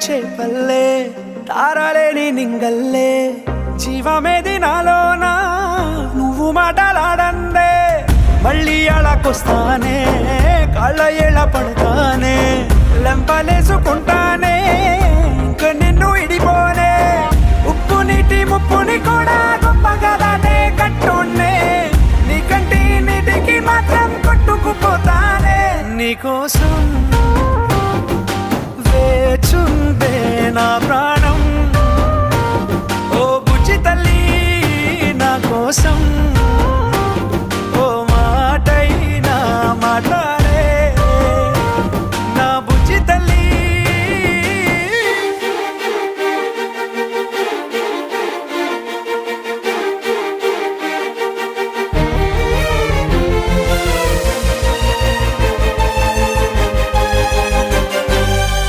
చేపల్లే తారలేని నింగల్లే జీవమేది నాలోనా నువ్వు మాటలాడందే మళ్ళీ అలాకొస్తానే కాళ్ళ ఎలా పడతానే లెంపలేసుకుంటానే ఇంక నిన్ను ఇడిపోనే ఉప్పు నీటి ముప్పుని కూడా గొప్పగా దాటే కట్టునే నీ కంటి నీటికి మాత్రం కొట్టుకుపోతానే నీకోసం